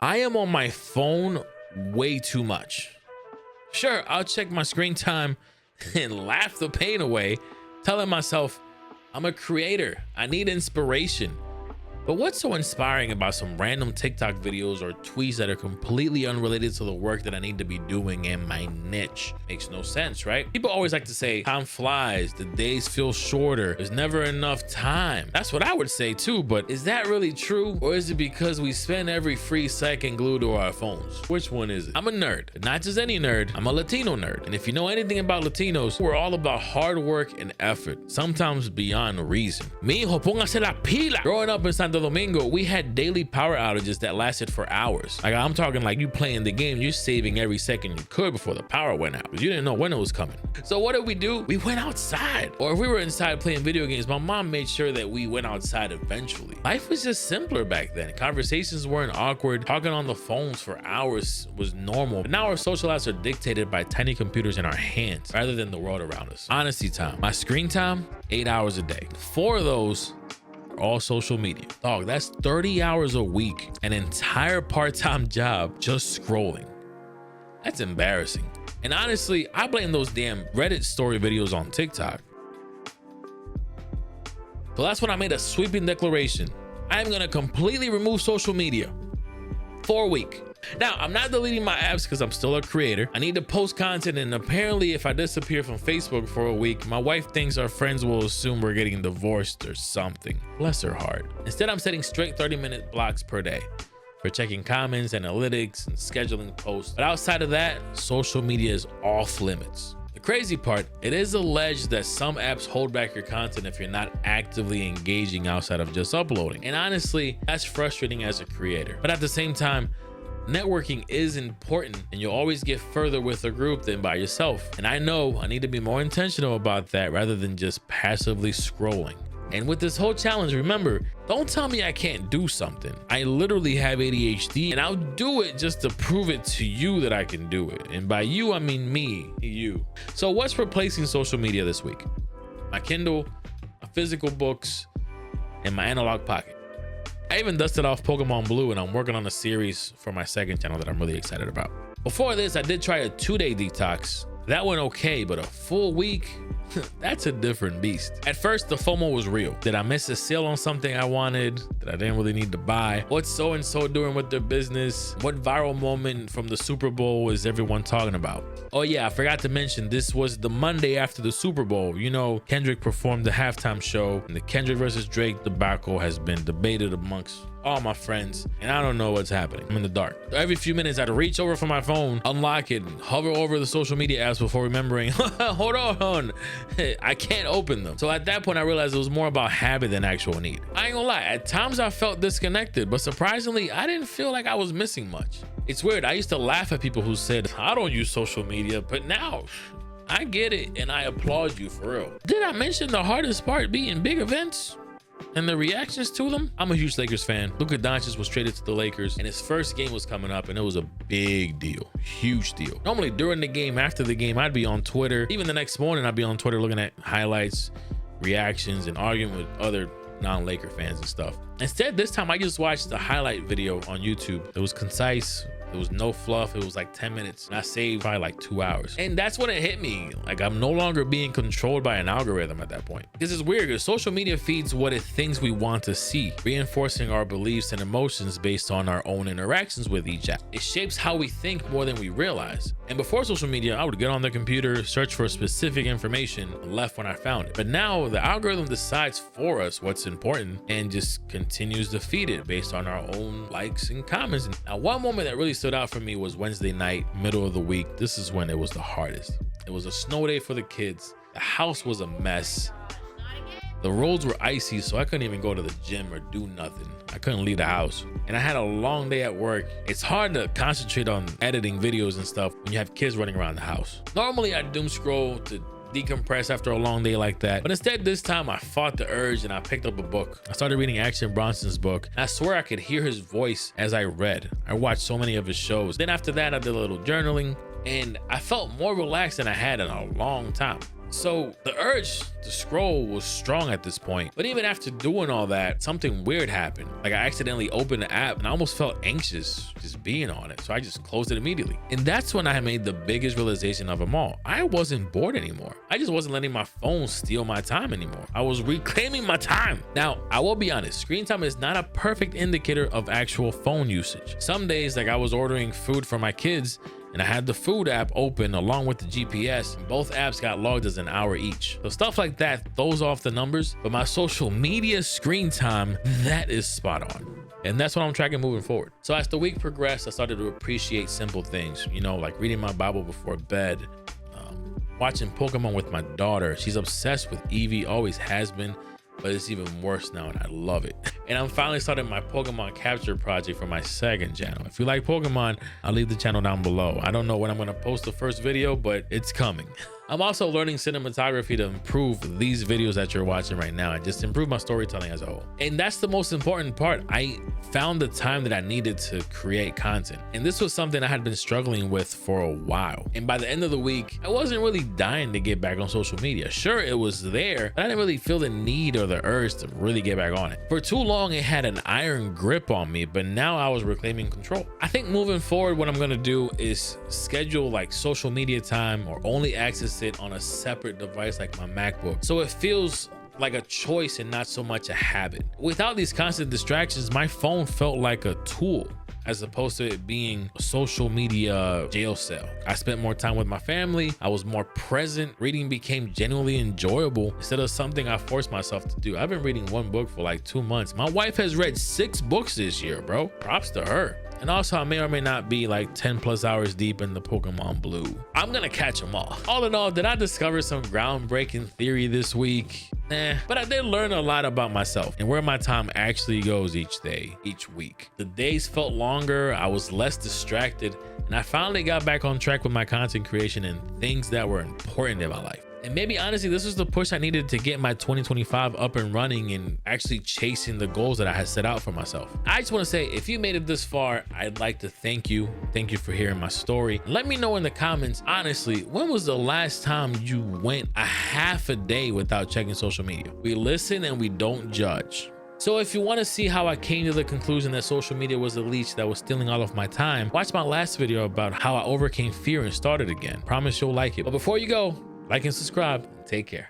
I am on my phone way too much. Sure, I'll check my screen time and laugh the pain away, telling myself I'm a creator, I need inspiration. But what's so inspiring about some random TikTok videos or tweets that are completely unrelated to the work that I need to be doing in my niche? Makes no sense, right? People always like to say, time flies, the days feel shorter, there's never enough time. That's what I would say too, but is that really true? Or is it because we spend every free second glued to our phones? Which one is it? I'm a nerd, but not just any nerd, I'm a Latino nerd. And if you know anything about Latinos, we're all about hard work and effort, sometimes beyond reason. Mi hijo, póngase la pila. Growing up in Santo Domingo, we had daily power outages that lasted for hours. Like, I'm talking like you playing the game, you're saving every second you could before the power went out, because you didn't know when it was coming. So what did we do? We went outside. Or if we were inside playing video games, my mom made sure that we went outside eventually. Life was just simpler back then. Conversations weren't awkward. Talking on the phones for hours was normal. But now our social lives are dictated by tiny computers in our hands rather than the world around us. Honesty time. My screen time, 8 hours a day. 4 of those all social media. Dog, that's 30 hours a week, an entire part-time job just scrolling. That's embarrassing. And honestly, I blame those damn Reddit story videos on TikTok. So that's when I made a sweeping declaration. I'm gonna completely remove social media for a week. Now, I'm not deleting my apps because I'm still a creator. I need to post content, and apparently if I disappear from Facebook for a week, my wife thinks our friends will assume we're getting divorced or something. Bless her heart. Instead, I'm setting strict 30-minute blocks per day for checking comments, analytics, and scheduling posts. But outside of that, social media is off limits. The crazy part, it is alleged that some apps hold back your content if you're not actively engaging outside of just uploading. And honestly, that's frustrating as a creator. But at the same time, networking is important, and you'll always get further with a group than by yourself. And I know I need to be more intentional about that rather than just passively scrolling. And with this whole challenge, remember, don't tell me I can't do something. I literally have ADHD, and I'll do it just to prove it to you that I can do it. And by you, I mean me, you. So what's replacing social media this week? My Kindle, my physical books, and my analog pocket. I even dusted off Pokemon Blue, and I'm working on a series for my second channel that I'm really excited about. Before this, I did try a 2-day detox. That went okay, but a full week, that's a different beast. At first, the FOMO was real. Did I miss a sale on something I wanted that I didn't really need to buy? What's so-and-so doing with their business? What viral moment from the Super Bowl is everyone talking about? Oh yeah, I forgot to mention, this was the Monday after the Super Bowl. You know, Kendrick performed the halftime show, and the Kendrick versus Drake debacle has been debated amongst all my friends, and I don't know what's happening. I'm in the dark. Every few minutes, I'd reach over for my phone, unlock it, and hover over the social media apps before remembering, hold on, I can't open them. So at that point, I realized it was more about habit than actual need. I ain't gonna lie, at times I felt disconnected, but surprisingly, I didn't feel like I was missing much. It's weird, I used to laugh at people who said, I don't use social media, but now, I get it, and I applaud you for real. Did I mention the hardest part being big events and the reactions to them? I'm a huge Lakers fan. Luka Doncic was traded to the Lakers, and his first game was coming up, and it was a big deal, huge deal. Normally during the game, after the game, I'd be on Twitter. Even the next morning, I'd be on Twitter looking at highlights, reactions, and arguing with other non-Laker fans and stuff. Instead, this time I just watched the highlight video on YouTube. It was concise. There was no fluff. It was like 10 minutes, and I saved probably like 2 hours. And that's when it hit me. Like, I'm no longer being controlled by an algorithm at that point. This is weird because social media feeds what it thinks we want to see, reinforcing our beliefs and emotions based on our own interactions with each app. It shapes how we think more than we realize. And before social media, I would get on the computer, search for specific information, and left when I found it. But now the algorithm decides for us what's important and just continues to feed it based on our own likes and comments. Now, one moment that really stood out for me was Wednesday night, middle of the week. This is when it was the hardest. It was a snow day for the kids. The house was a mess. The roads were icy, so I couldn't even go to the gym or do nothing. I couldn't leave the house. And I had a long day at work. It's hard to concentrate on editing videos and stuff when you have kids running around the house. Normally I doom scroll to decompress after a long day like that, but instead this time I fought the urge and I picked up a book. I started reading Action Bronson's book, and I swear I could hear his voice as I read. I watched so many of his shows. Then after that I did a little journaling, and I felt more relaxed than I had in a long time. So the urge to scroll was strong at this point. But even after doing all that, something weird happened. Like I accidentally opened the app and I almost felt anxious just being on it. So I just closed it immediately. And that's when I made the biggest realization of them all. I wasn't bored anymore. I just wasn't letting my phone steal my time anymore. I was reclaiming my time. Now, I will be honest, screen time is not a perfect indicator of actual phone usage. Some days, like I was ordering food for my kids and I had the food app open along with the GPS, and both apps got logged as an hour each. So stuff like that throws off the numbers, but my social media screen time, that is spot on. And that's what I'm tracking moving forward. So as the week progressed, I started to appreciate simple things, you know, like reading my Bible before bed, watching Pokemon with my daughter. She's obsessed with Eevee, always has been, but it's even worse now and I love it. And I'm finally starting my Pokemon capture project for my second channel. If you like Pokemon, I'll leave the channel down below. I don't know when I'm gonna post the first video, but it's coming. I'm also learning cinematography to improve these videos that you're watching right now and just improve my storytelling as a whole. And that's the most important part. I found the time that I needed to create content. And this was something I had been struggling with for a while. And by the end of the week, I wasn't really dying to get back on social media. Sure, it was there, but I didn't really feel the need or the urge to really get back on it. For too long, it had an iron grip on me, but now I was reclaiming control. I think moving forward, what I'm gonna do is schedule like social media time or only access it on a separate device like my MacBook, so it feels like a choice and not so much a habit. Without these constant distractions, my phone felt like a tool as opposed to it being a social media jail cell. I spent more time with my family. I was more present. Reading became genuinely enjoyable instead of something I forced myself to do. I've been reading one book for like 2 months. My wife has read 6 books this year, bro. Props to her. And also, I may or may not be like 10+ hours deep in the Pokemon Blue. I'm gonna catch them all. All in all, did I discover some groundbreaking theory this week? Nah, but I did learn a lot about myself and where my time actually goes each day, each week. The days felt longer, I was less distracted, and I finally got back on track with my content creation and things that were important in my life. And maybe honestly, this was the push I needed to get my 2025 up and running and actually chasing the goals that I had set out for myself. I just want to say, if you made it this far, I'd like to thank you. Thank you for hearing my story. Let me know in the comments, honestly, when was the last time you went a half a day without checking social media? We listen and we don't judge. So if you want to see how I came to the conclusion that social media was a leech that was stealing all of my time, watch my last video about how I overcame fear and started again. Promise you'll like it. But before you go, like and subscribe. Take care.